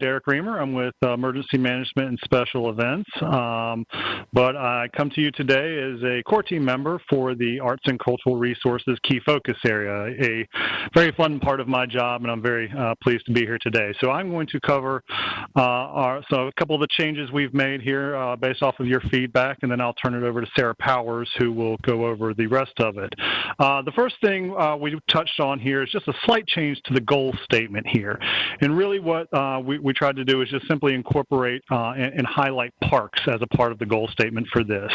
Derek Reamer. I'm with Emergency Management and Special Events, but I come to you today as a core team member for the Arts and Cultural Resources Key Focus Area, a very fun part of my job, and I'm very pleased to be here today. So I'm going to cover a couple of the changes we've made here based off of your feedback, and then I'll turn it over to Sarah Powers, who will go over the rest of it. The first thing we touched on here is just a slight change to the goal statement here, and really what we tried to do is just simply incorporate and highlight parks as a part of the goal statement for this.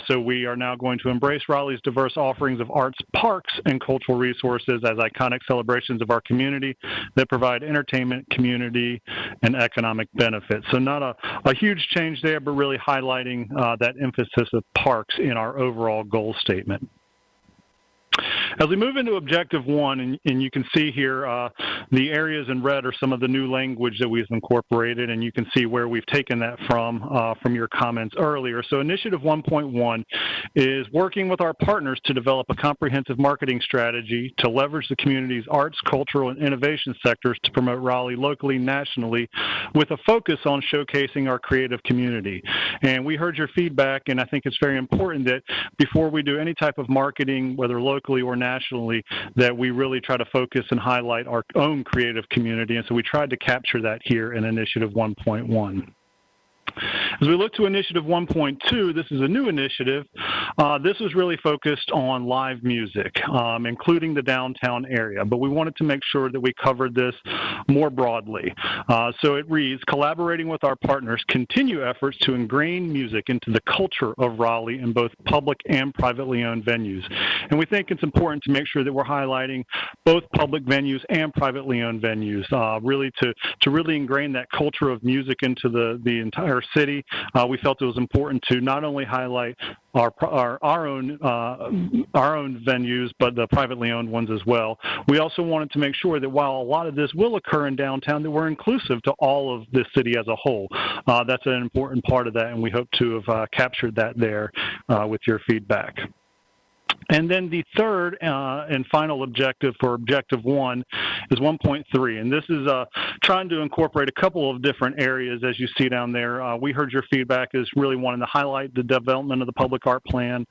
So we are now going to embrace Raleigh's diverse offerings of arts, parks, and cultural resources as iconic celebrations of our community that provide entertainment, community, and economic benefits. So not a huge change there, but really highlighting that emphasis of parks in our overall goal statement. As we move into Objective 1, and you can see here the areas in red are some of the new language that we've incorporated, and you can see where we've taken that from your comments earlier. So Initiative 1.1 is working with our partners to develop a comprehensive marketing strategy to leverage the community's arts, cultural, and innovation sectors to promote Raleigh locally, nationally, with a focus on showcasing our creative community. And we heard your feedback, and I think it's very important that before we do any type of marketing, whether locally or nationally, that we really try to focus and highlight our own creative community. And so we tried to capture that here in Initiative 1.1. As we look to Initiative 1.2, this is a new initiative. This is really focused on live music, including the downtown area, but we wanted to make sure that we covered this more broadly. So it reads, collaborating with our partners, continue efforts to ingrain music into the culture of Raleigh in both public and privately owned venues. And we think it's important to make sure that we're highlighting both public venues and privately owned venues, really to really ingrain that culture of music into the entire city. We felt it was important to not only highlight our own venues, but the privately owned ones as well. We also wanted to make sure that while a lot of this will occur in downtown, that we're inclusive to all of the city as a whole. That's an important part of that, and we hope to have captured that there with your feedback. And then the third and final objective for Objective 1 is 1.3, and this is trying to incorporate a couple of different areas as you see down there. We heard your feedback is really wanting to highlight the development of the public art plan.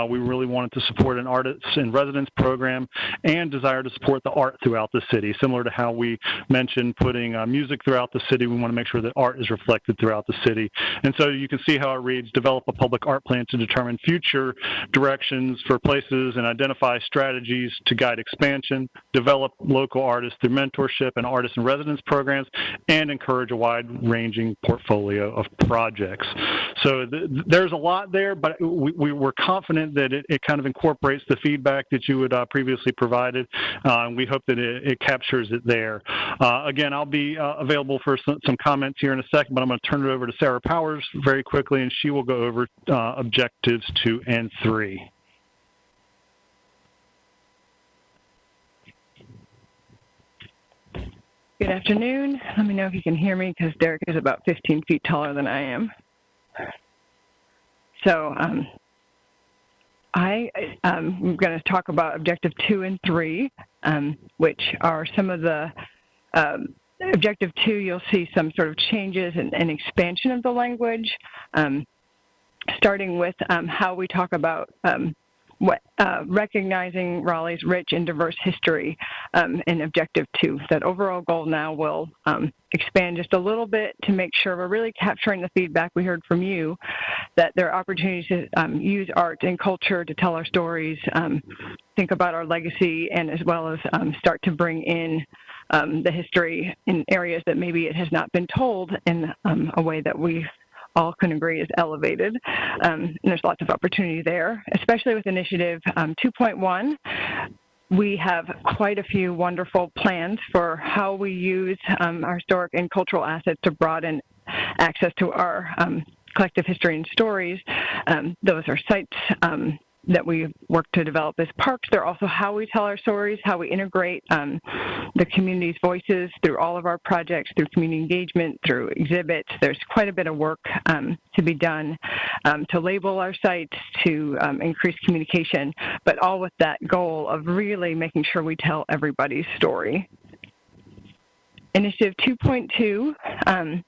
We really wanted to support an artists in residence program and desire to support the art throughout the city. Similar to how we mentioned putting music throughout the city, we want to make sure that art is reflected throughout the city. And so you can see how it reads, develop a public art plan to determine future directions for places and identify strategies to guide expansion, develop local artists through mentorship and artist in residence programs, and encourage a wide-ranging portfolio of projects. So there's a lot there, but we were confident that it kind of incorporates the feedback that you had previously provided, and we hope that it captures it there. Again, I'll be available for some comments here in a second, but I'm going to turn it over to Sarah Powers very quickly, and she will go over Objectives 2 and 3. Good afternoon. Let me know if you can hear me because Derek is about 15 feet taller than I am. So I'm going to talk about Objective 2 and 3, which are some of the Objective 2, you'll see some sort of changes and expansion of the language, starting with how we talk about recognizing Raleigh's rich and diverse history in Objective 2. That overall goal now will expand just a little bit to make sure we're really capturing the feedback we heard from you, that there are opportunities to use art and culture to tell our stories, think about our legacy, and as well as start to bring in the history in areas that maybe it has not been told in a way that we all can agree is elevated. And there's lots of opportunity there, especially with Initiative 2.1. We have quite a few wonderful plans for how we use our historic and cultural assets to broaden access to our collective history and stories. Those are sites that we work to develop as parks. They're also how we tell our stories, how we integrate the community's voices through all of our projects, through community engagement, through exhibits. There's quite a bit of work to be done to label our sites, to increase communication, but all with that goal of really making sure we tell everybody's story. Initiative 2.2,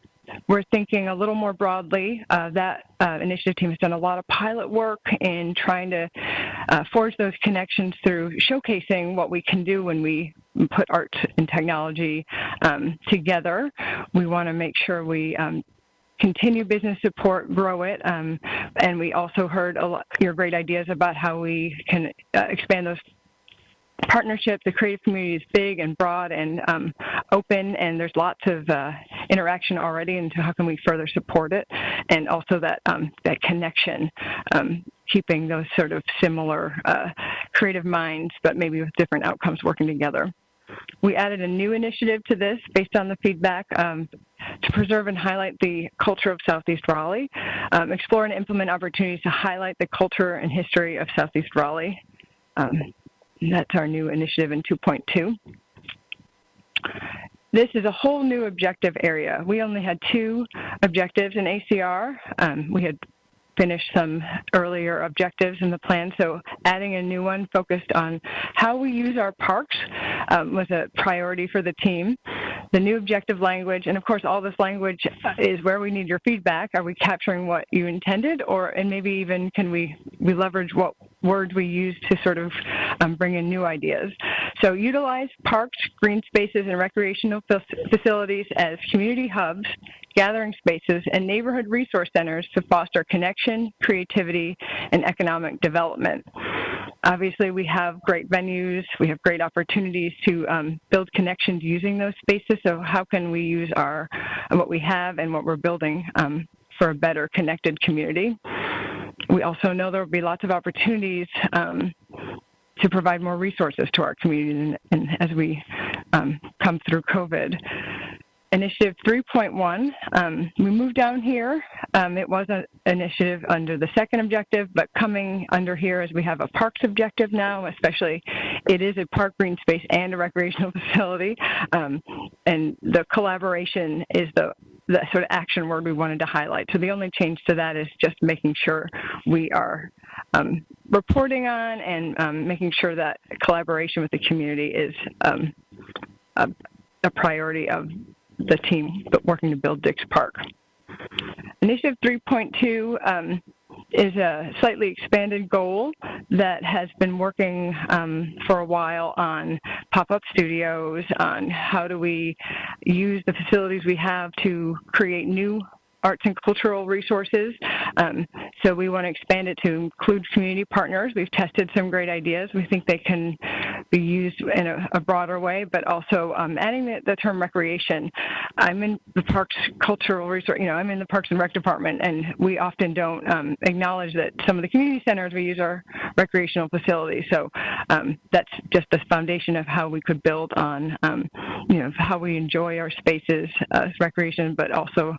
we're thinking a little more broadly. That initiative team has done a lot of pilot work in trying to forge those connections through showcasing what we can do when we put art and technology together. We want to make sure we continue business support, grow it, and we also heard a lot your great ideas about how we can expand those partnerships. The creative community is big and broad and open, and there's lots of interaction already, and so how can we further support it? And also that that connection, keeping those sort of similar creative minds, but maybe with different outcomes working together. We added a new initiative to this based on the feedback to preserve and highlight the culture of Southeast Raleigh, explore and implement opportunities to highlight the culture and history of Southeast Raleigh. That's our new initiative in 2.2. This is a whole new objective area. We only had 2 objectives in ACR. We had finished some earlier objectives in the plan, so adding a new one focused on how we use our parks was a priority for the team. The new objective language, and of course all this language is where we need your feedback. Are we capturing what you intended, and maybe even can we leverage what words we use to sort of bring in new ideas. So utilize parks, green spaces, and recreational facilities as community hubs, gathering spaces, and neighborhood resource centers to foster connection, creativity, and economic development. Obviously, we have great venues, we have great opportunities to build connections using those spaces, so how can we use what we have and what we're building for a better connected community? We also know there will be lots of opportunities to provide more resources to our community and as we come through COVID. Initiative 3.1, we moved down here. It was an initiative under the second objective, but coming under here as we have a parks objective now, especially it is a park, green space, and a recreational facility. And the collaboration is the sort of action word we wanted to highlight. So the only change to that is just making sure we are reporting on and making sure that collaboration with the community is a priority of the team working to build Dix Park. Initiative 3.2 is a slightly expanded goal that has been working for a while on pop-up studios, on how do we use the facilities we have to create new arts and cultural resources. So we want to expand it to include community partners. We've tested some great ideas. We think they can be used in a broader way, but also adding the term recreation. I'm in the Parks Cultural Resource, I'm in the Parks and Rec Department, and we often don't acknowledge that some of the community centers we use are recreational facilities. So that's just the foundation of how we could build on, how we enjoy our spaces as recreation, but also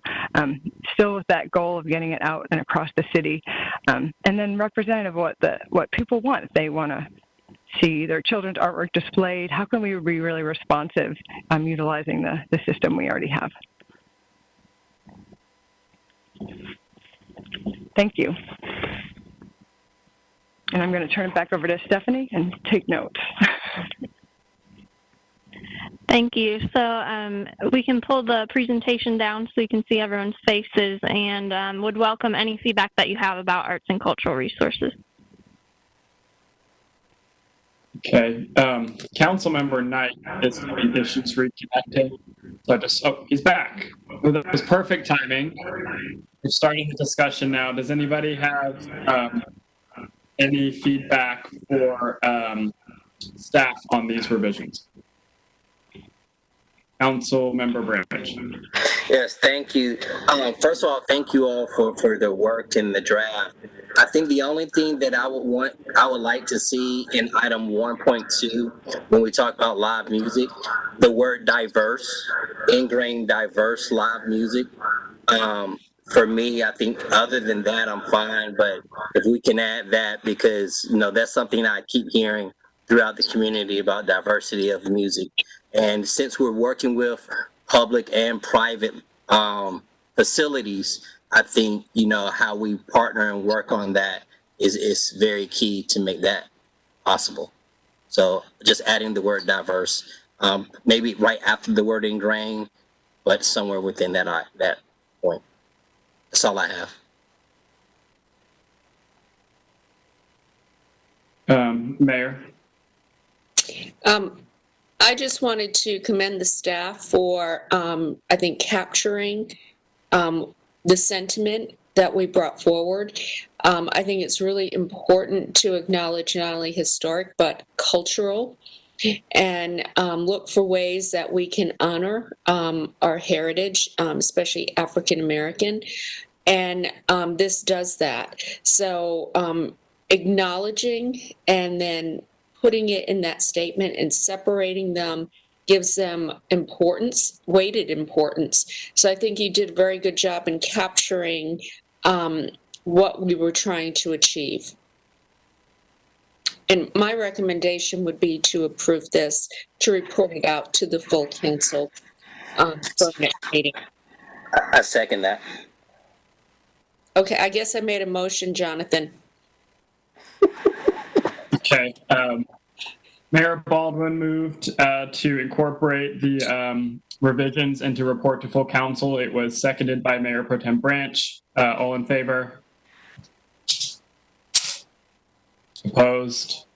still with that goal of getting it out and across the city, and then representative of what people want. If they want to see their children's artwork displayed, how can we be really responsive utilizing the system we already have? Thank you. And I'm going to turn it back over to Stephanie and take notes. Thank you. So we can pull the presentation down so you can see everyone's faces, and would welcome any feedback that you have about arts and cultural resources. Okay. Councilmember Knight is having issues reconnecting. So he's back. That was perfect timing. We're starting the discussion now. Does anybody have any feedback for staff on these revisions? Councilmember Branch. Yes, thank you. First of all, thank you all for the work in the draft. I think the only thing that I would like to see in item 1.2, when we talk about live music, the word diverse, ingrained diverse live music. For me, I think other than that, I'm fine. But if we can add that, because that's something I keep hearing throughout the community about diversity of music. And since we're working with public and private facilities, I think, how we partner and work on that is very key to make that possible. So just adding the word diverse maybe right after the word ingrained, but somewhere within that point. That's all I have. Mayor? I just wanted to commend the staff for, I think, capturing the sentiment that we brought forward. I think it's really important to acknowledge not only historic, but cultural, and look for ways that we can honor our heritage, especially African American. And this does that. So acknowledging and then putting it in that statement and separating them gives them importance, weighted importance. So I think you did a very good job in capturing what we were trying to achieve. And my recommendation would be to approve this, to report it out to the full council for next meeting. I second that. Okay, I guess I made a motion, Jonathan. Okay. Mayor Baldwin moved to incorporate the revisions and to report to full council. It was seconded by Mayor Pro Tem Branch. All in favor? Opposed?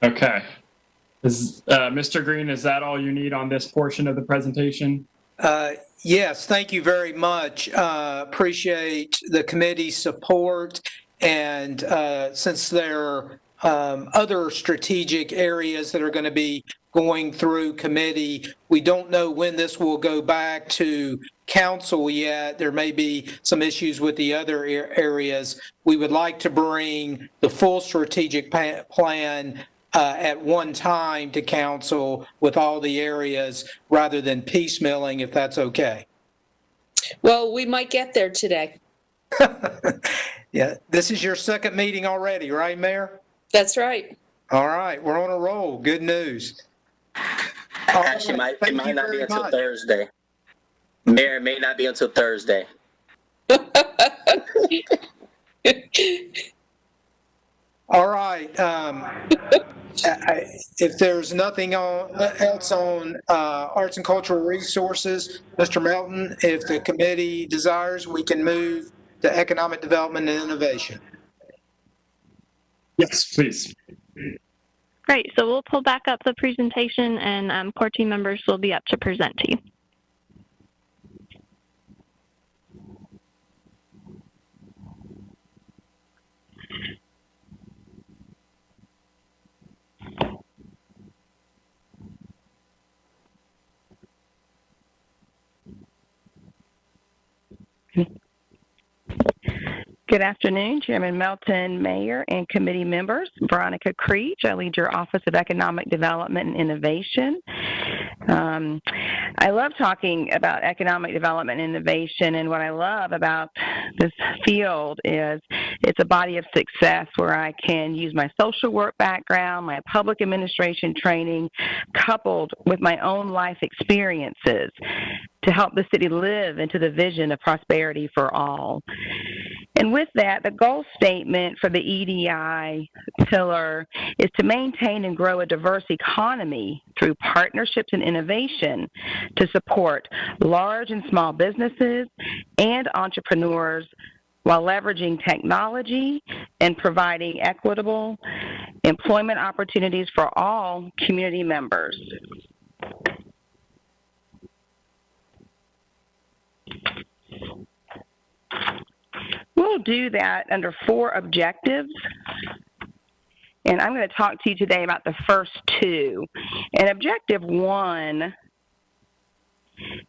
Okay. Mr. Green, is that all you need on this portion of the presentation? Yes, thank you very much. Appreciate the committee's support. And since there are other strategic areas that are going to be going through committee, we don't know when this will go back to council yet. There may be some issues with the other areas. We would like to bring the full strategic plan at one time to council with all the areas rather than piecemealing, if that's okay. Well, we might get there today. Yeah, this is your second meeting already, right, Mayor? That's right. All right, we're on a roll. Good news. Actually, it might not be until Thursday. Mayor, it may not be until Thursday. All right. If there's nothing else on arts and cultural resources, Mr. Melton, if the committee desires, we can move to economic development and innovation. Yes, please. Great. So we'll pull back up the presentation, and core team members will be up to present to you. Good afternoon, Chairman Melton, Mayor, and committee members. Veronica Creech, I lead your Office of Economic Development and Innovation. I love talking about economic development and innovation, and what I love about this field is it's a body of success where I can use my social work background, my public administration training, coupled with my own life experiences to help the city live into the vision of prosperity for all. And with that, the goal statement for the EDI pillar is to maintain and grow a diverse economy through partnerships and innovation to support large and small businesses and entrepreneurs while leveraging technology and providing equitable employment opportunities for all community members. We'll do that under 4 objectives, and I'm going to talk to you today about the first 2. And objective 1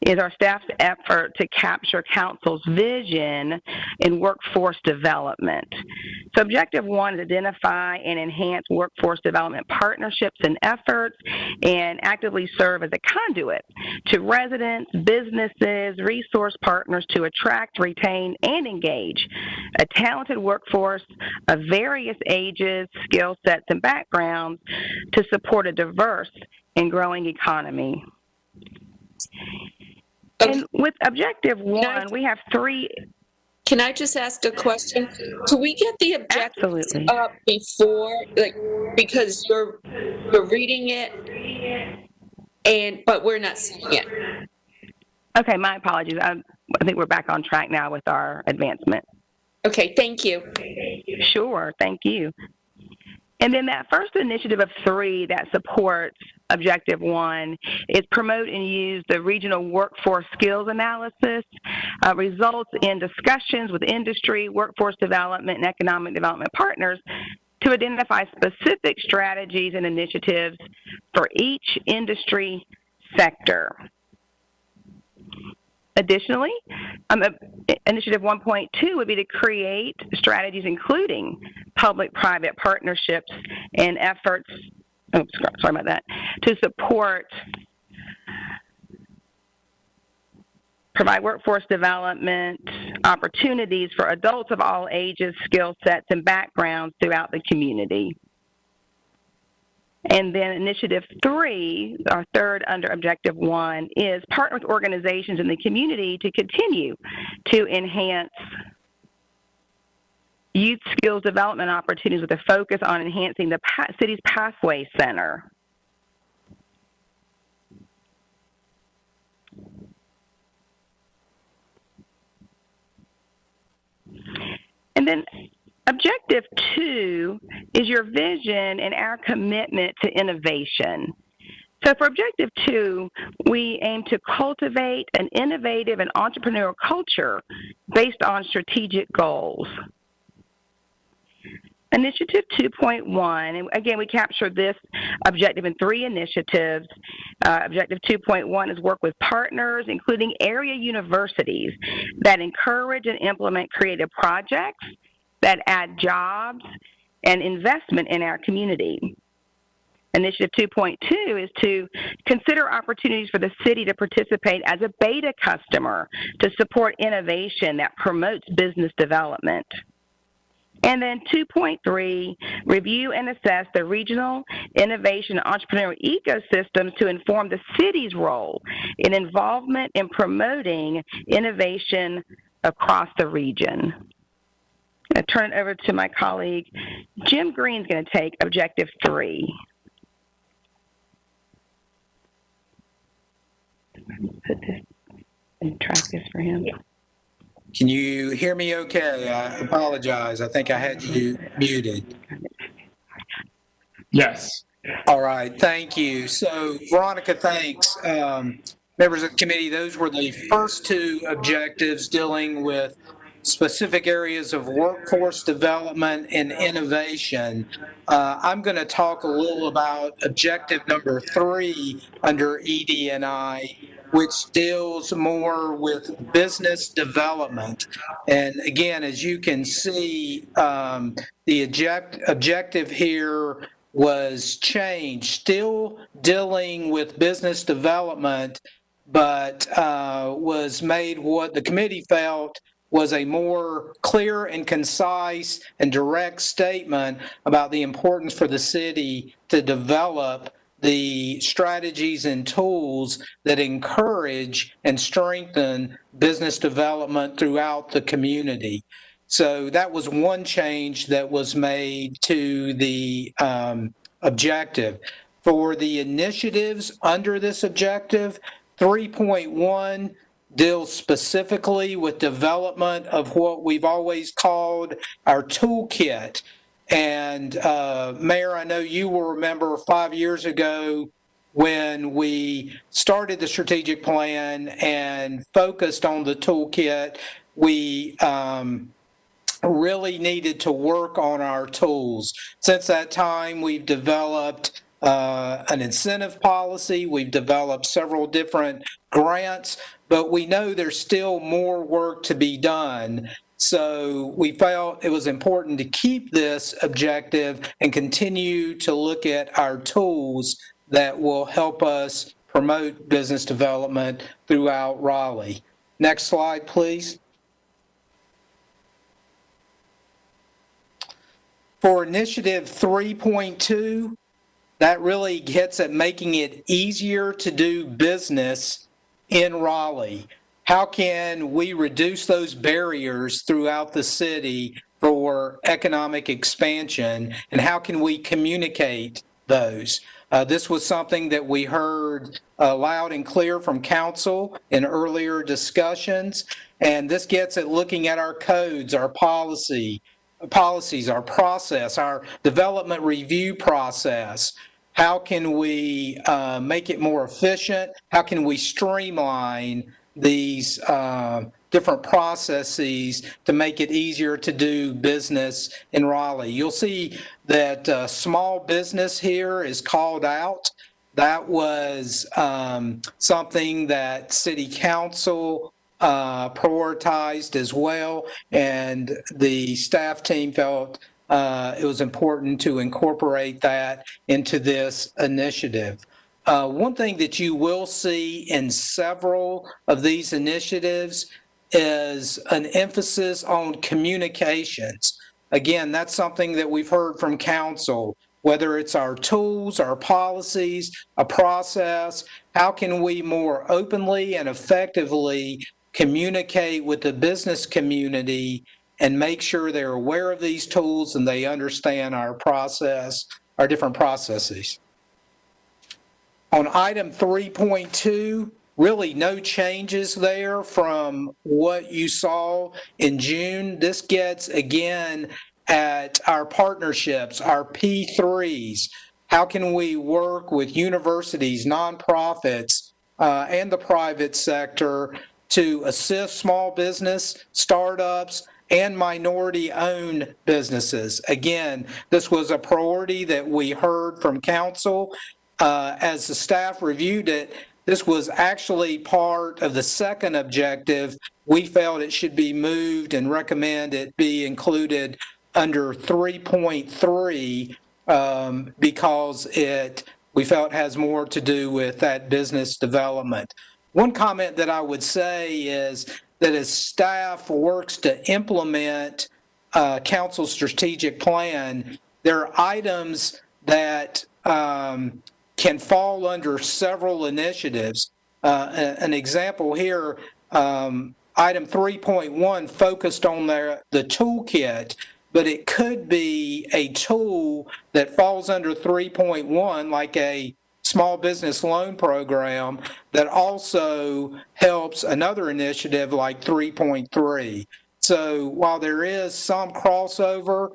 is our staff's effort to capture council's vision in workforce development. So objective 1 is identify and enhance workforce development partnerships and efforts and actively serve as a conduit to residents, businesses, resource partners to attract, retain, and engage a talented workforce of various ages, skill sets, and backgrounds to support a diverse and growing economy. And with objective 1, we have 3. Can I just ask a question? Can we get the objectives up before, like, because you're reading it but we're not seeing it. Okay, my apologies. I think we're back on track now with our advancement. Okay, thank you. Sure, thank you. And then that first initiative of 3 that supports Objective 1 is promote and use the regional workforce skills analysis, results in discussions with industry, workforce development, and economic development partners to identify specific strategies and initiatives for each industry sector. Additionally, Initiative 1.2 would be to create strategies including public-private partnerships and efforts, to support, provide workforce development opportunities for adults of all ages, skill sets, and backgrounds throughout the community. And then Initiative 3, our third under Objective 1, is partner with organizations in the community to continue to enhance youth skills development opportunities with a focus on enhancing the city's Pathway Center. And then Objective 2 is your vision and our commitment to innovation. So for Objective 2, we aim to cultivate an innovative and entrepreneurial culture based on strategic goals. Initiative 2.1, and again, we capture this objective in 3 initiatives. Objective 2.1 is work with partners, including area universities, that encourage and implement creative projects that add jobs and investment in our community. Initiative 2.2 is to consider opportunities for the city to participate as a beta customer to support innovation that promotes business development. And then 2.3, review and assess the regional innovation and entrepreneurial ecosystems to inform the city's role in involvement in promoting innovation across the region. I'm going to turn it over to my colleague. Jim Green's going to take Objective 3. Put this and track this for him. Can you hear me okay? I apologize. I think I had you muted. Yes. All right. Thank you. So, Veronica, thanks. Members of the committee, those were the first 2 objectives dealing with specific areas of workforce development and innovation. I'm going to talk a little about objective number 3 under ED&I, which deals more with business development. And again, as you can see, the objective here was changed, still dealing with business development, but was made what the committee felt was a more clear and concise and direct statement about the importance for the city to develop the strategies and tools that encourage and strengthen business development throughout the community. So that was one change that was made to the objective. For the initiatives under this objective, 3.1 deals specifically with development of what we've always called our toolkit. And Mayor, I know you will remember 5 years ago when we started the strategic plan and focused on the toolkit, we really needed to work on our tools. Since that time, we've developed an incentive policy, we've developed several different grants, but we know there's still more work to be done. So we felt it was important to keep this objective and continue to look at our tools that will help us promote business development throughout Raleigh. Next slide, please. For initiative 3.2, that really gets at making it easier to do business in Raleigh. How can we reduce those barriers throughout the city for economic expansion, and how can we communicate those? This was something that we heard loud and clear from council in earlier discussions, and this gets at looking at our codes, our policies, our process, our development review process. How can we make it more efficient? How can we streamline these different processes to make it easier to do business in Raleigh? You'll see that small business here is called out. That was something that City Council prioritized as well, and the staff team felt it was important to incorporate that into this initiative. One thing that you will see in several of these initiatives is an emphasis on communications. Again, that's something that we've heard from council, whether it's our tools, our policies, a process. How can we more openly and effectively communicate with the business community and make sure they're aware of these tools and they understand our process, our different processes. On item 3.2, really no changes there from what you saw in June. This gets, again, at our partnerships, our P3s. How can we work with universities, nonprofits, and the private sector to assist small business, startups, and minority-owned businesses? Again, this was a priority that we heard from council. As the staff reviewed it, this was actually part of the second objective. We felt it should be moved and recommend it be included under 3.3 because we felt has more to do with that business development. One comment that I would say is that as staff works to implement council's strategic plan, there are items that can fall under several initiatives. An example here, item 3.1 focused on the toolkit, but it could be a tool that falls under 3.1, like a small business loan program that also helps another initiative like 3.3. So while there is some crossover,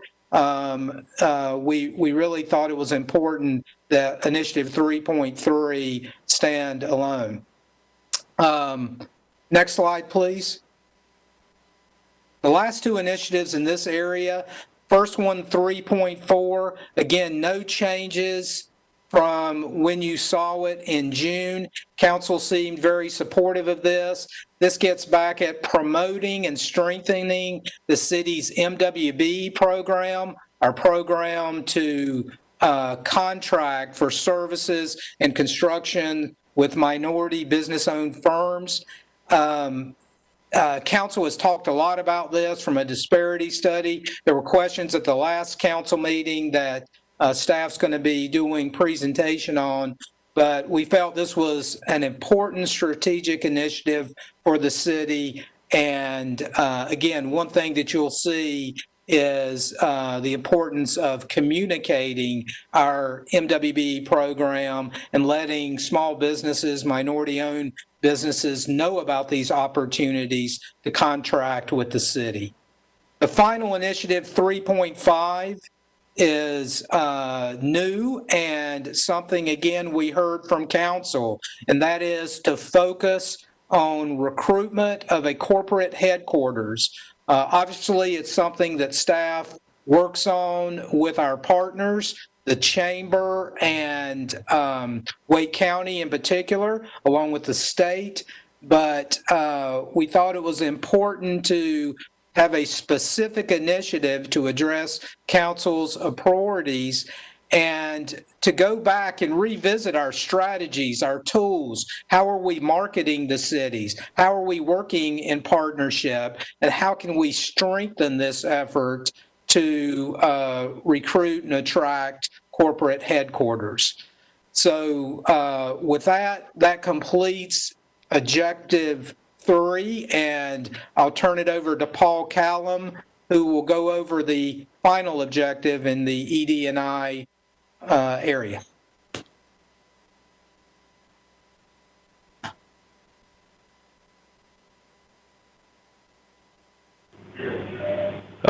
we really thought it was important that initiative 3.3 stand alone. Next slide, please. The last two initiatives in this area, first one, 3.4, again, no changes from when you saw it in June. Council seemed very supportive of this. This gets back at promoting and strengthening the city's MWB program, our program to contract for services and construction with minority business-owned firms. Council has talked a lot about this from a disparity study. There were questions at the last council meeting that staff's going to be doing presentation on, but we felt this was an important strategic initiative for the city. And again, one thing that you'll see is the importance of communicating our MWB program and letting small businesses, minority-owned businesses know about these opportunities to contract with the city. The final initiative, 3.5, is new and something, again, we heard from council, and that is to focus on recruitment of a corporate headquarters. Obviously, it's something that staff works on with our partners, the Chamber and Wake County in particular, along with the state. But we thought it was important to have a specific initiative to address council's priorities and to go back and revisit our strategies, our tools. How are we marketing the cities? How are we working in partnership? And how can we strengthen this effort to recruit and attract corporate headquarters? So with that, that completes objective 3, and I'll turn it over to Paul Callum, who will go over the final objective in the ED&I area.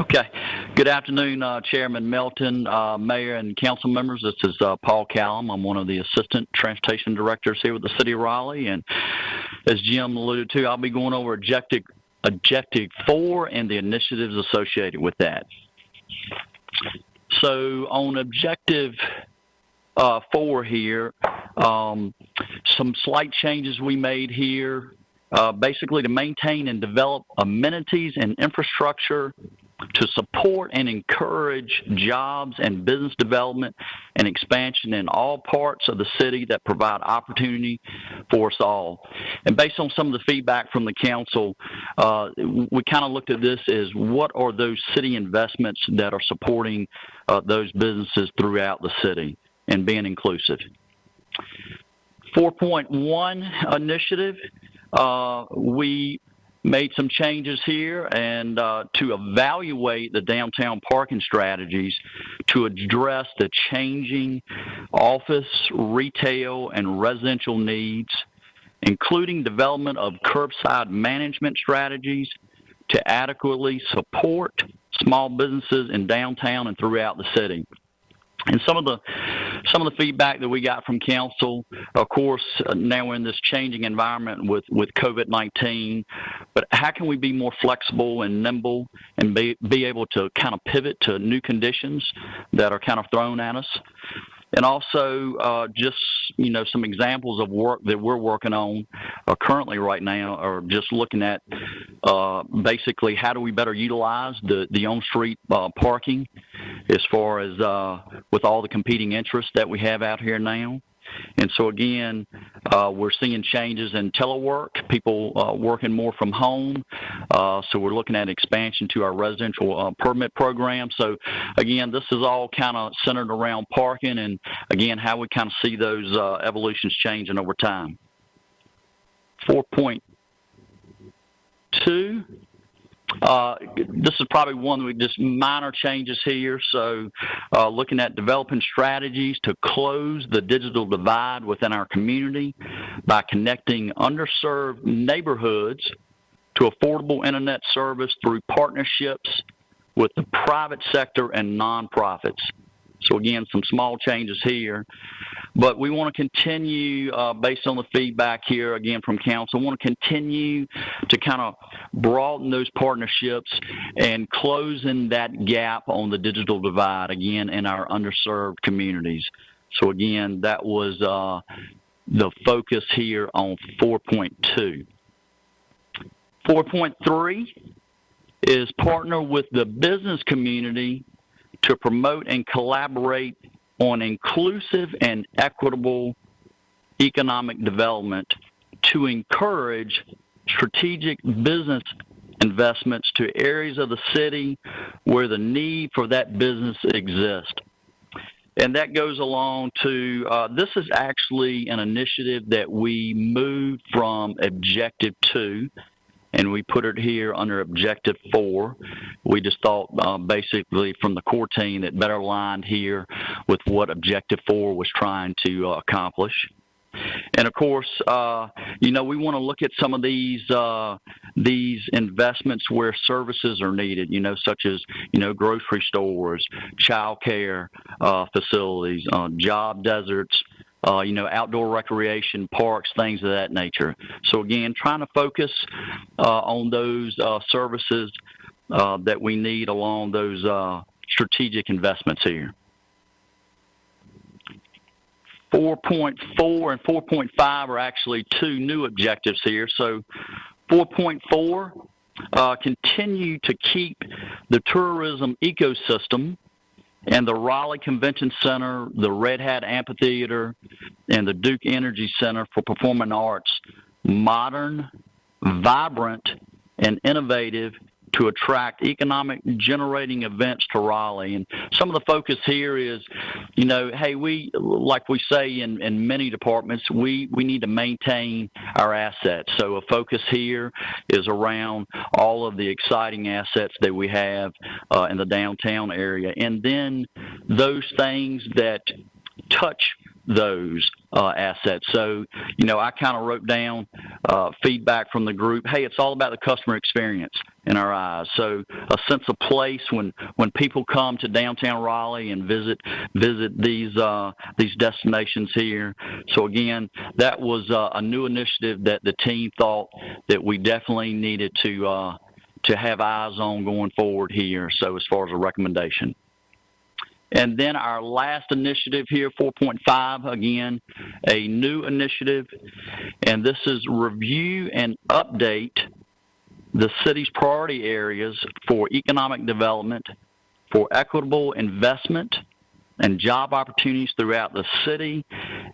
Okay. Good afternoon, Chairman Melton, Mayor, and council members. This is Paul Callum. I'm one of the Assistant Transportation Directors here with the City of Raleigh. And as Jim alluded to, I'll be going over Objective 4 and the initiatives associated with that. So on Objective 4 here, some slight changes we made here, basically to maintain and develop amenities and infrastructure to support and encourage jobs and business development and expansion in all parts of the city that provide opportunity for us all. And based on some of the feedback from the council, we kind of looked at this as what are those city investments that are supporting those businesses throughout the city and being inclusive. 4.1 initiative, we made some changes here and to evaluate the downtown parking strategies to address the changing office, retail, and residential needs, including development of curbside management strategies to adequately support small businesses in downtown and throughout the city. And some of the feedback that we got from council, of course, now we're in this changing environment with COVID-19, but how can we be more flexible and nimble and be able to kind of pivot to new conditions that are kind of thrown at us? And also just, some examples of work that we're working on currently right now are just looking at basically how do we better utilize the on-street parking as far as with all the competing interests that we have out here now. And so again, we're seeing changes in telework, people working more from home. So we're looking at expansion to our residential permit program. So again, this is all kind of centered around parking and again, how we kind of see those evolutions changing over time. 4.2. This is probably one with just minor changes here. So looking at developing strategies to close the digital divide within our community by connecting underserved neighborhoods to affordable internet service through partnerships with the private sector and nonprofits. So again, some small changes here, but we want to continue based on the feedback here again from council. We want to continue to kind of broaden those partnerships and closing that gap on the digital divide again in our underserved communities. So again, that was the focus here on 4.2. 4.3 is partner with the business community to promote and collaborate on inclusive and equitable economic development to encourage strategic business investments to areas of the city where the need for that business exists. And that goes along to, this is actually an initiative that we moved from Objective 2 and we put it here under Objective 4. We just thought basically from the core team that better aligned here with what Objective 4 was trying to accomplish. And of course, we want to look at some of these investments where services are needed, such as, grocery stores, child care facilities, job deserts, outdoor recreation, parks, things of that nature. So again, trying to focus on those services that we need along those strategic investments here. 4.4 and 4.5 are actually two new objectives here. So 4.4, continue to keep the tourism ecosystem and the Raleigh Convention Center, the Red Hat Amphitheater, and the Duke Energy Center for Performing Arts modern, vibrant, and innovative to attract economic generating events to Raleigh. And some of the focus here is, hey, like we say in many departments, we need to maintain our assets. So a focus here is around all of the exciting assets that we have in the downtown area. And then those things that touch those assets. So, I kind of wrote down feedback from the group. Hey, it's all about the customer experience in our eyes. So a sense of place when people come to downtown Raleigh and visit these destinations here. So again, that was a new initiative that the team thought that we definitely needed to have eyes on going forward here. So as far as a recommendation. And then our last initiative here, 4.5, again, a new initiative, and this is review and update the city's priority areas for economic development, for equitable investment and job opportunities throughout the city,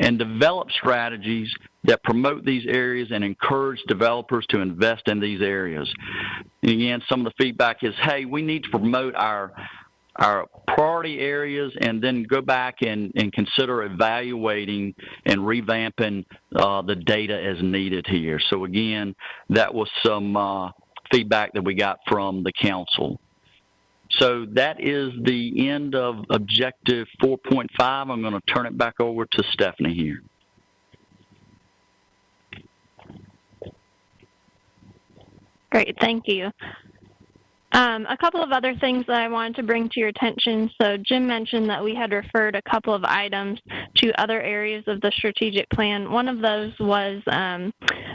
and develop strategies that promote these areas and encourage developers to invest in these areas. And again, some of the feedback is, hey, we need to promote our priority areas and then go back and consider evaluating and revamping the data as needed here. So again, that was some feedback that we got from the council. So that is the end of objective 4.5. I'm going to turn it back over to Stephanie here. Great, thank you. A couple of other things that I wanted to bring to your attention. So Jim mentioned that we had referred a couple of items to other areas of the strategic plan. One of those was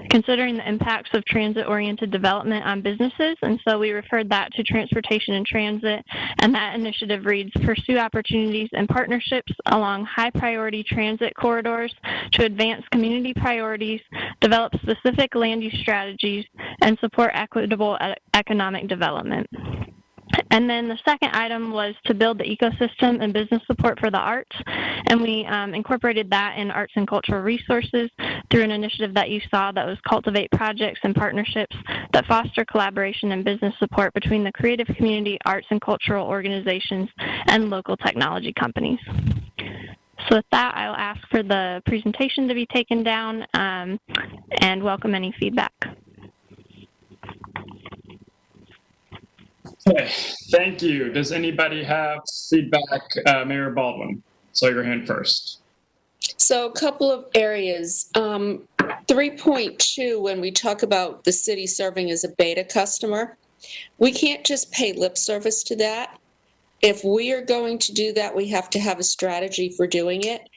considering the impacts of transit-oriented development on businesses, and so we referred that to transportation and transit, and that initiative reads, pursue opportunities and partnerships along high-priority transit corridors to advance community priorities, develop specific land use strategies, and support equitable economic development. And then the second item was to build the ecosystem and business support for the arts, and we incorporated that in arts and cultural resources through an initiative that you saw that was cultivate projects and partnerships that foster collaboration and business support between the creative community, arts and cultural organizations, and local technology companies. So with that, I'll ask for the presentation to be taken down and welcome any feedback. Okay, thank you. Does anybody have feedback? Mayor Baldwin, saw your hand first. So a couple of areas. 3.2, when we talk about the city serving as a beta customer, we can't just pay lip service to that. If we are going to do that, we have to have a strategy for doing it.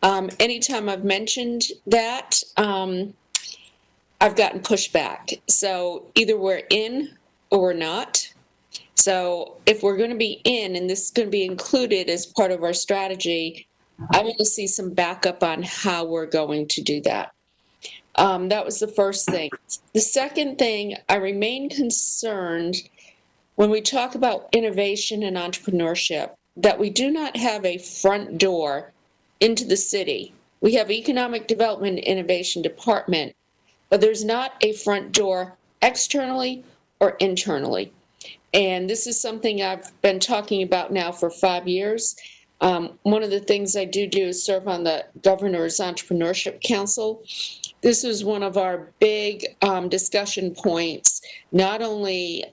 Anytime I've mentioned that, I've gotten pushback. So either we're in or we're not. So if we're going to be in, and this is going to be included as part of our strategy, I want to see some backup on how we're going to do that. That was the first thing. The second thing, I remain concerned when we talk about innovation and entrepreneurship, that we do not have a front door into the city. We have Economic Development and Innovation Department, but there's not a front door externally or internally. And this is something I've been talking about now for 5 years. One of the things I do is serve on the Governor's Entrepreneurship Council. This was one of our big discussion points, not only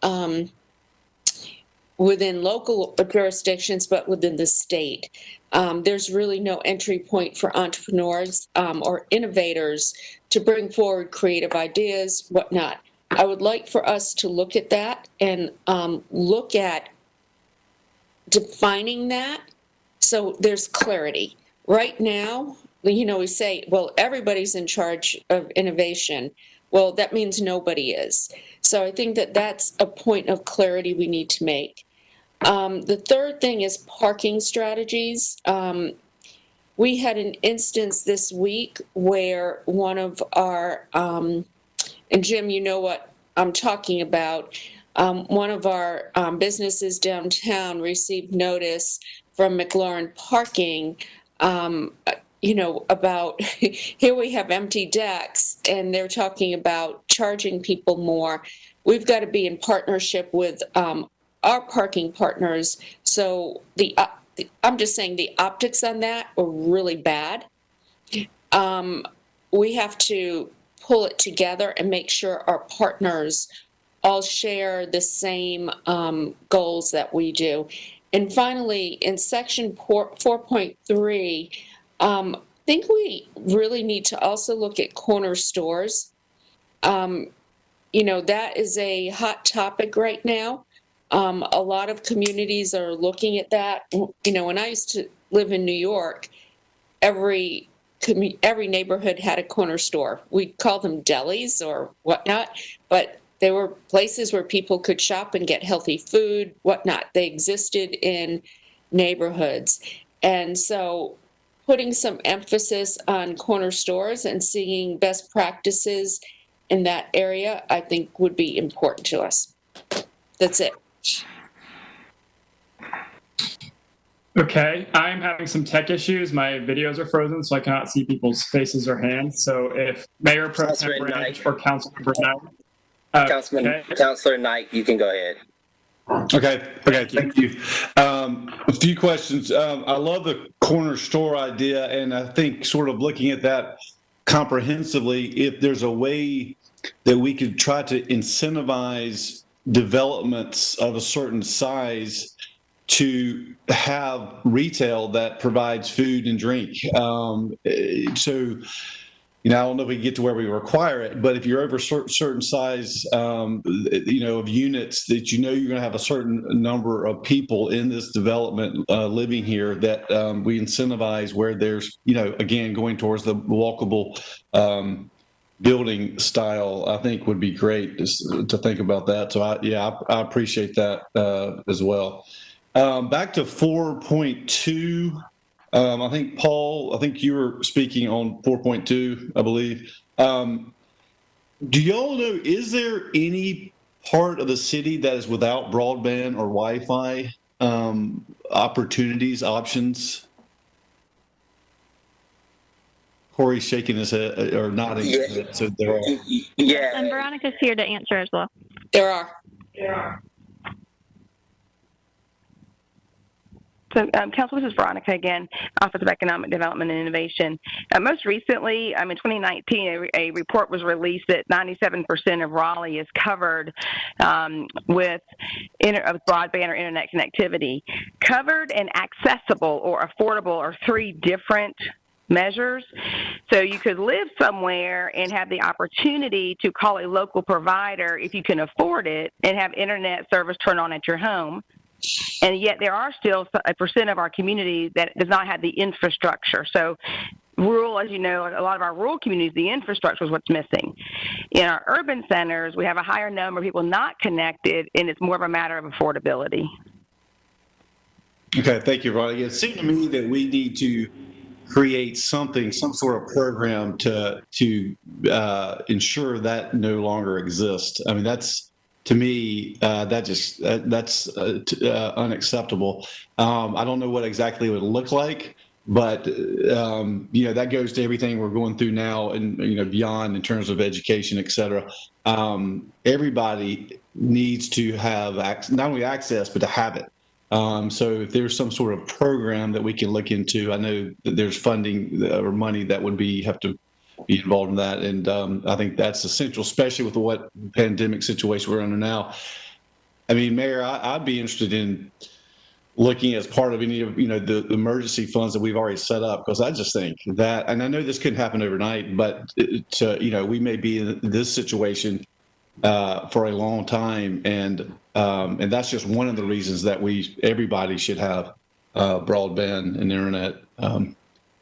within local jurisdictions, but within the state. There's really no entry point for entrepreneurs or innovators to bring forward creative ideas, whatnot. I would like for us to look at that and look at defining that so there's clarity. Right now, we say, well, everybody's in charge of innovation. Well, that means nobody is. So I think that that's a point of clarity we need to make. The third thing is parking strategies. We had an instance this week where one of our and Jim, you know what I'm talking about. One of our businesses downtown received notice from McLaurin Parking, about here we have empty decks and they're talking about charging people more. We've got to be in partnership with our parking partners. So I'm just saying the optics on that were really bad. We have to pull it together and make sure our partners all share the same goals that we do. And finally, in section 4.3, think we really need to also look at corner stores. That is a hot topic right now. A lot of communities are looking at that. When I used to live in New York, every neighborhood had a corner store. We'd call them delis or whatnot, but they were places where people could shop and get healthy food, whatnot. They existed in neighborhoods. And so putting some emphasis on corner stores and seeing best practices in that area, I think would be important to us. That's it. Okay, I'm having some tech issues. My videos are frozen, so I cannot see people's faces or hands. So if Mayor Pro Tem Branch or Councilmember Knight, Councilor Knight, you can go ahead. Okay, thank you. A few questions. I love the corner store idea, and I think sort of looking at that comprehensively, if there's a way that we could try to incentivize developments of a certain size to have retail that provides food and drink. So, I don't know if we can get to where we require it, but if you're over certain size, of units that you're going to have a certain number of people in this development living here, that we incentivize where there's, again, going towards the walkable building style, I think would be great to think about that. So I appreciate that as well. Back to 4.2. I think, Paul, you were speaking on 4.2, I believe. Do y'all know, is there any part of the city that is without broadband or Wi-Fi options? Corey's shaking his head or nodding. Yeah. So there are. Yeah. And Veronica's here to answer as well. There are. So, Council, this is Veronica again, Office of Economic Development and Innovation. Most recently, in 2019, a report was released that 97% of Raleigh is covered with broadband or internet connectivity. Covered and accessible or affordable are three different measures. So you could live somewhere and have the opportunity to call a local provider if you can afford it and have internet service turned on at your home. And yet there are still a percent of our community that does not have the infrastructure. So rural, as you know, a lot of our rural communities, the infrastructure is what's missing. In our urban centers, we have a higher number of people not connected, and it's more of a matter of affordability. Okay, thank you, Veronica. It seemed to me that we need to create some sort of program to ensure that no longer exists. That to me, that's unacceptable. I don't know what exactly it would look like, but that goes to everything we're going through now and beyond in terms of education, et cetera. Everybody needs to have not only access, but to have it. So if there's some sort of program that we can look into, I know that there's funding or money that would have to be involved in that. And I think that's essential, especially with what pandemic situation we're under now. Mayor, I'd be interested in looking as part of any of, the emergency funds that we've already set up, because I just think that, and I know this couldn't happen overnight, but we may be in this situation for a long time. And that's just one of the reasons that everybody should have broadband and internet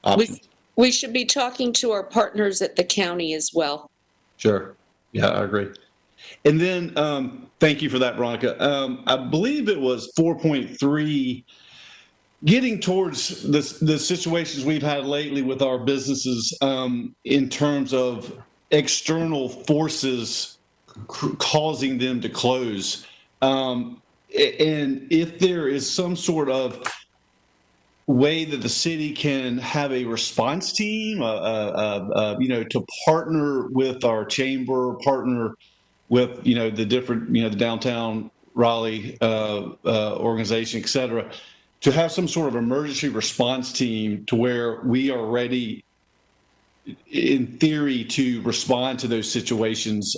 options. We should be talking to our partners at the county as well. Sure. Yeah, I agree. And then, thank you for that, Veronica. I believe it was 4.3, getting towards the situations we've had lately with our businesses in terms of external forces causing them to close. And if there is some sort of way that the city can have a response team, to partner with our chamber, partner with, the different, the downtown Raleigh organization, et cetera, to have some sort of emergency response team to where we are ready, in theory, to respond to those situations,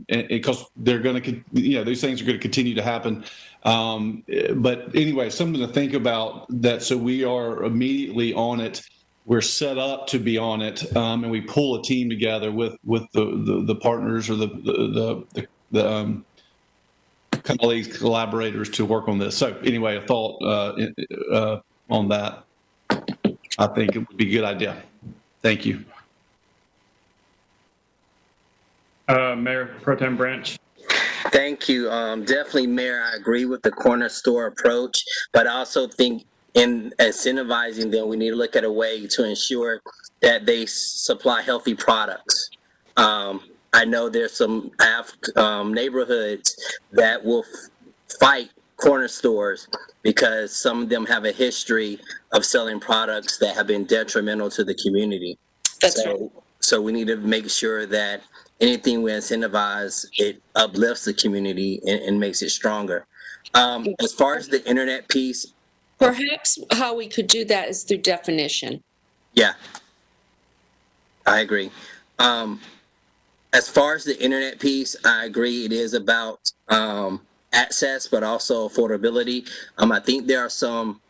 because they're going to, those things are going to continue to happen. But anyway, something to think about that, so we are immediately on it we're set up to be on it, and we pull a team together with the partners or the colleagues, collaborators to work on this. So anyway, a thought on that. I think it would be a good idea. Thank you. Mayor Pro Tem Branch. Thank you. Definitely, Mayor, I agree with the corner store approach, but I also think in incentivizing them, we need to look at a way to ensure that they supply healthy products. I know there's some neighborhoods that will fight corner stores because some of them have a history of selling products that have been detrimental to the community. That's right. So we need to make sure that anything we incentivize, it uplifts the community and makes it stronger. As far as the internet piece, Perhaps how we could do that is through definition. yeah, I agree. As far as the internet piece, I agree it is about access, but also affordability. I think there are some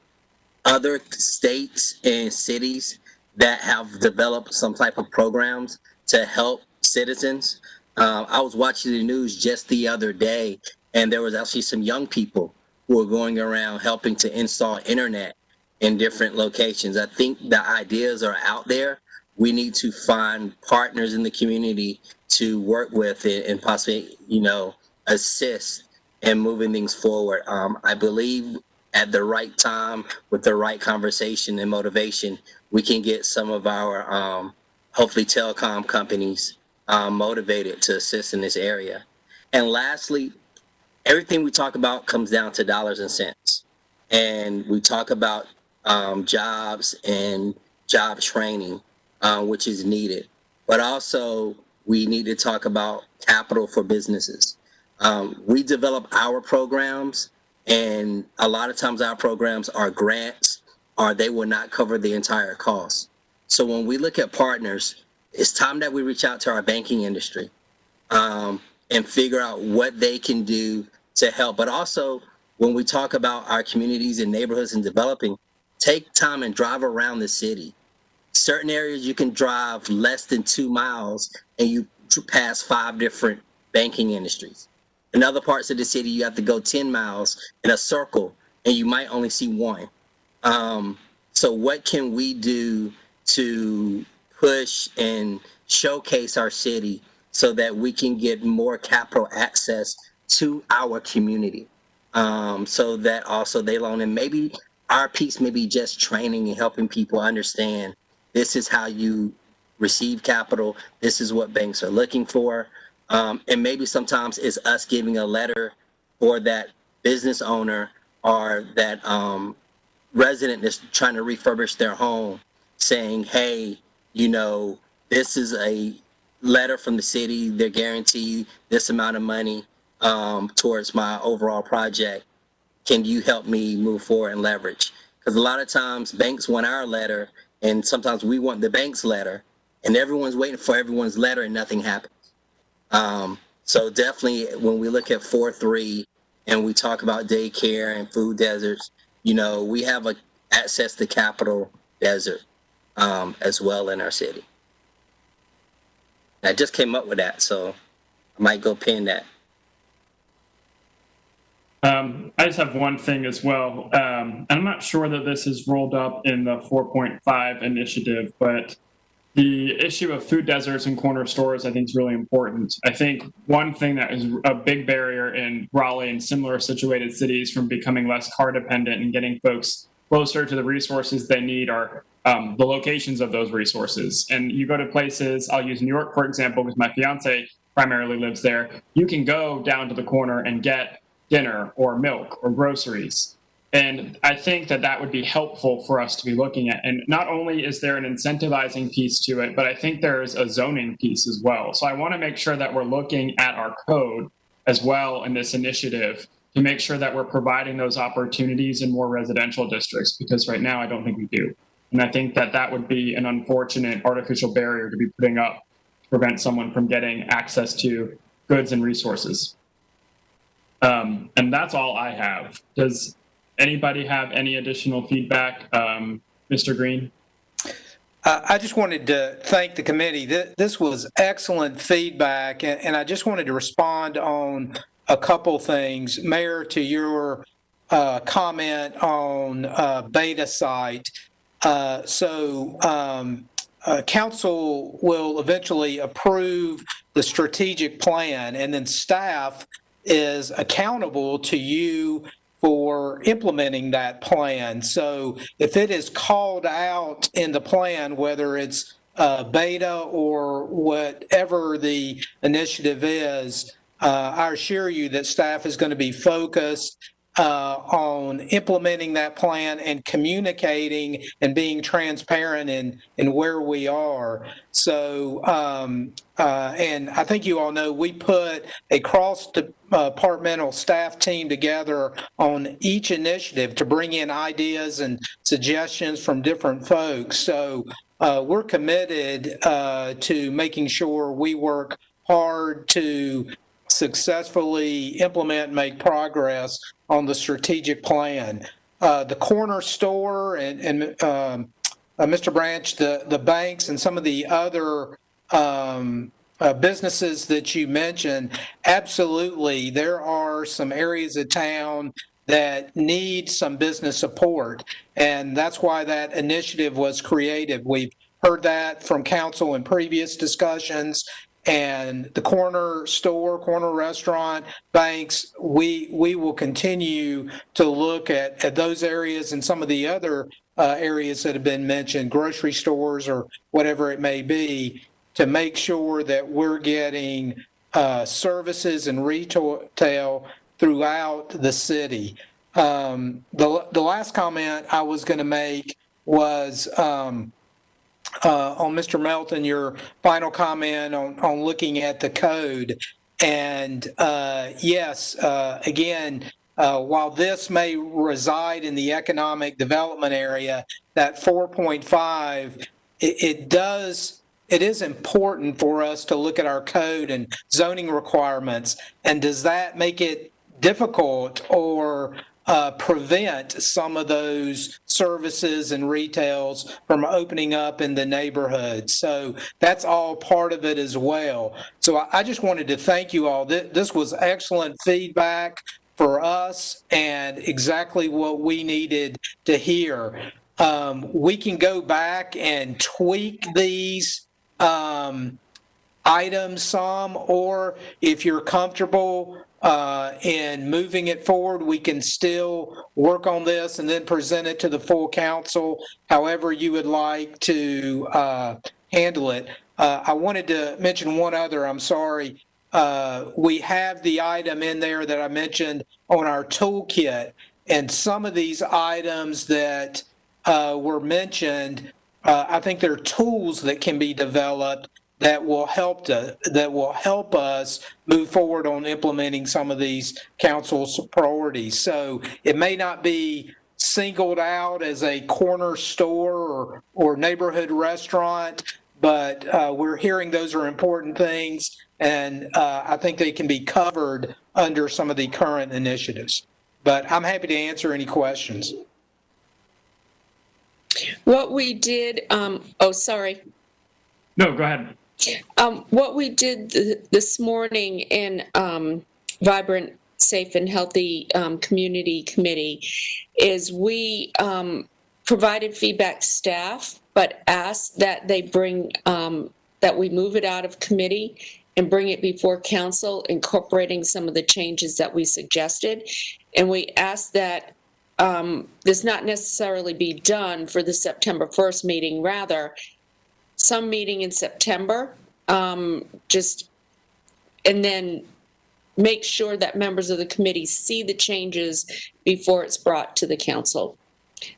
other states and cities that have developed some type of programs to help citizens. I was watching the news just the other day, and there was actually some young people who are going around helping to install internet in different locations. I think the ideas are out there. We need to find partners in the community to work with it and possibly, assist in moving things forward. I believe at the right time, with the right conversation and motivation, we can get some of our, hopefully, telecom companies motivated to assist in this area. And lastly, everything we talk about comes down to dollars and cents. And we talk about jobs and job training, which is needed. But also, we need to talk about capital for businesses. We develop our programs, and a lot of times our programs are grants, or they will not cover the entire cost. So when we look at partners, it's time that we reach out to our banking industry and figure out what they can do to help. But also, when we talk about our communities and neighborhoods and developing, take time and drive around the city. Certain areas you can drive less than 2 miles and you pass 5 different banking industries. In other parts of the city, you have to go 10 miles in a circle and you might only see one. So what can we do to push and showcase our city so that we can get more capital access to our community, so that also they loan? And maybe our piece may be just training and helping people understand this is how you receive capital, this is what banks are looking for, and maybe sometimes it's us giving a letter for that business owner or that resident that's trying to refurbish their home, saying, hey, this is a letter from the city, they're guaranteed this amount of money towards my overall project. Can you help me move forward and leverage? Because a lot of times banks want our letter, and sometimes we want the bank's letter, and everyone's waiting for everyone's letter and nothing happens. So definitely when we look at 4.3 and we talk about daycare and food deserts, we have a access to capital desert as well in our city. I just came up with that, so I might go pin that. I just have one thing as well. And I'm not sure that this is rolled up in the 4.5 initiative, but the issue of food deserts and corner stores, I think, is really important. I think one thing that is a big barrier in Raleigh and similar situated cities from becoming less car dependent and getting folks closer to the resources they need are the locations of those resources. And you go to places, I'll use New York, for example, because my fiance primarily lives there. You can go down to the corner and get dinner or milk or groceries. And I think that that would be helpful for us to be looking at. And not only is there an incentivizing piece to it, but I think there's a zoning piece as well. So I want to make sure that we're looking at our code as well in this initiative to make sure that we're providing those opportunities in more residential districts, because right now I don't think we do. And I think that that would be an unfortunate artificial barrier to be putting up to prevent someone from getting access to goods and resources. And that's all I have. Does anybody have any additional feedback? Mr. Green? I just wanted to thank the committee. This was excellent feedback, and I just wanted to respond on a couple things. Mayor, to your comment on beta site. Council will eventually approve the strategic plan, and then staff is accountable to you for implementing that plan. So if it is called out in the plan, whether it's beta or whatever the initiative is, I assure you that staff is going to be focused on implementing that plan and communicating and being transparent in where we are. So, and I think you all know we put a cross-departmental staff team together on each initiative to bring in ideas and suggestions from different folks. So we're committed to making sure we work hard to successfully implement and make progress on the strategic plan. The corner store and Mr. Branch, the banks and some of the other businesses that you mentioned, absolutely, there are some areas of town that need some business support, and that's why that initiative was created. We've heard that from council in previous discussions, and the corner store, corner restaurant, banks, we will continue to look at those areas and some of the other areas that have been mentioned, grocery stores or whatever it may be, to make sure that we're getting services and retail throughout the city. The last comment I was going to make was on Mr. Melton, your final comment on looking at the code. And yes, again, while this may reside in the economic development area, that 4.5, it is important for us to look at our code and zoning requirements. And does that make it difficult or prevent some of those services and retails from opening up in the neighborhood? So that's all part of it as well. So I just wanted to thank you all. This was excellent feedback for us and exactly what we needed to hear. We can go back and tweak these items some, or if you're comfortable in moving it forward, we can still work on this and then present it to the full council, however you would like to handle it. I wanted to mention one other, I'm sorry. We have the item in there that I mentioned on our toolkit, and some of these items that were mentioned, I think they're tools that can be developed that will help us move forward on implementing some of these council's priorities. So it may not be singled out as a corner store or neighborhood restaurant, but we're hearing those are important things, and I think they can be covered under some of the current initiatives. But I'm happy to answer any questions. What we did, oh, sorry. No, go ahead. What we did this morning in Vibrant, Safe, and Healthy Community Committee is we provided feedback to staff, but asked that they bring, that we move it out of committee and bring it before council, incorporating some of the changes that we suggested. And we asked that this not necessarily be done for the September 1st meeting, rather some meeting in September, and then make sure that members of the committee see the changes before it's brought to the council.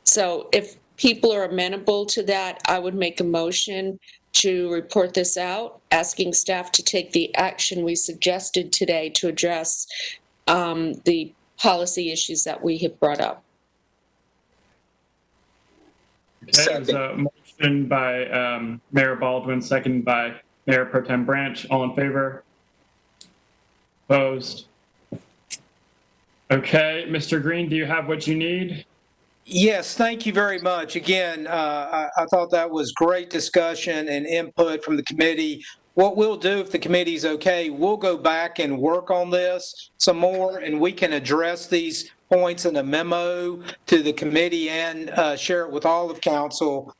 So if people are amenable to that, I would make a motion to report this out, asking staff to take the action we suggested today to address the policy issues that we have brought up. Okay, there's a motion by Mayor Baldwin, second by Mayor Pro Tem Branch. All in favor? Opposed? Okay, Mr. Green, do you have what you need? Yes, thank you very much. Again, I thought that was great discussion and input from the committee. What we'll do, if the committee's okay, we'll go back and work on this some more, and we can address these points in a memo to the committee and share it with all of council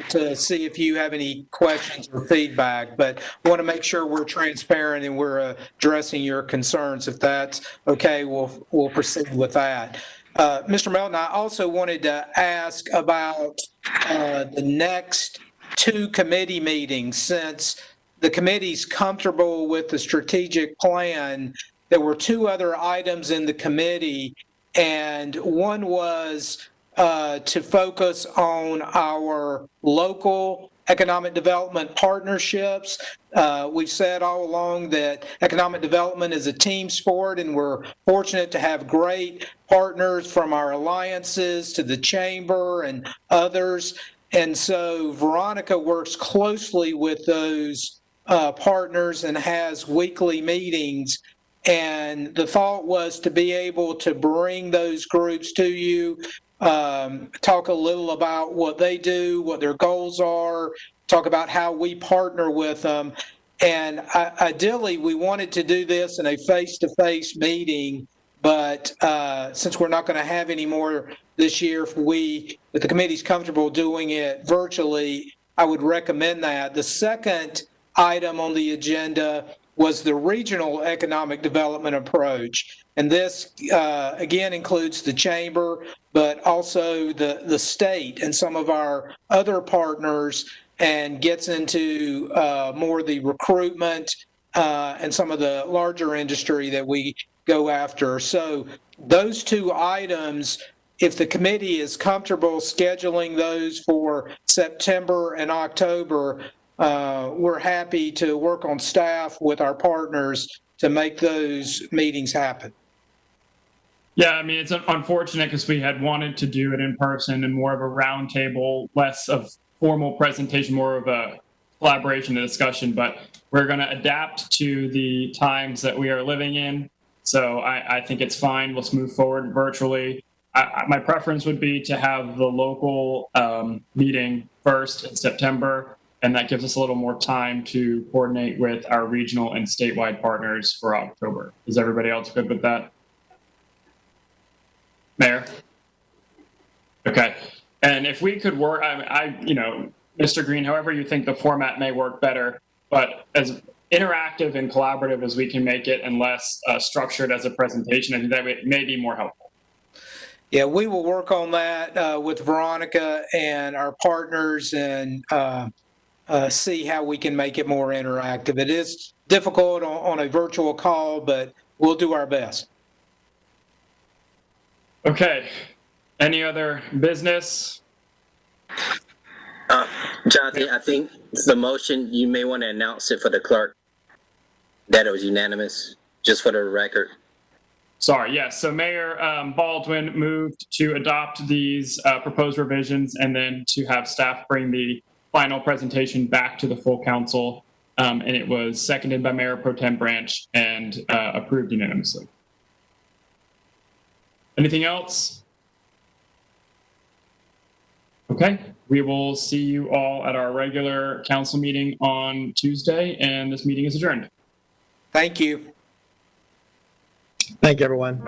to see if you have any questions or feedback. But I want to make sure we're transparent and we're addressing your concerns. If that's okay, we'll proceed with that. Mr. Melton, I also wanted to ask about the next 2 committee meetings. Since the committee's comfortable with the strategic plan, there were 2 other items in the committee, and one was to focus on our local economic development partnerships. We've said all along that economic development is a team sport, and we're fortunate to have great partners from our alliances to the chamber and others. And so Veronica works closely with those partners and has weekly meetings. And the thought was to be able to bring those groups to you, talk a little about what they do, what their goals are, talk about how we partner with them. And ideally, we wanted to do this in a face-to-face meeting, but since we're not going to have any more this year, if the committee's comfortable doing it virtually, I would recommend that. The second item on the agenda was the regional economic development approach. And this, again, includes the chamber, but also the state and some of our other partners, and gets into more the recruitment and some of the larger industry that we go after. So those 2 items, if the committee is comfortable scheduling those for September and October, we're happy to work on staff with our partners to make those meetings happen. Yeah, I mean, it's unfortunate because we had wanted to do it in person and more of a roundtable, less of formal presentation, more of a collaboration and discussion, but we're going to adapt to the times that we are living in. So I think it's fine. Let's move forward virtually. My preference would be to have the local meeting first in September, and that gives us a little more time to coordinate with our regional and statewide partners for October. Is everybody else good with that? Mayor? Okay. And if we could work, Mr. Green, however you think the format may work better, but as interactive and collaborative as we can make it and less structured as a presentation, I think that may be more helpful. Yeah, we will work on that with Veronica and our partners and see how we can make it more interactive. It is difficult on a virtual call, but we'll do our best. Okay. Any other business? Jonathan, I think the motion, you may want to announce it for the clerk that it was unanimous, just for the record. Sorry, yes. So Mayor Baldwin moved to adopt these proposed revisions and then to have staff bring the final presentation back to the full council. And it was seconded by Mayor Pro Tem Branch and approved unanimously. Anything else? Okay, we will see you all at our regular council meeting on Tuesday, and this meeting is adjourned. Thank you. Thank you, everyone.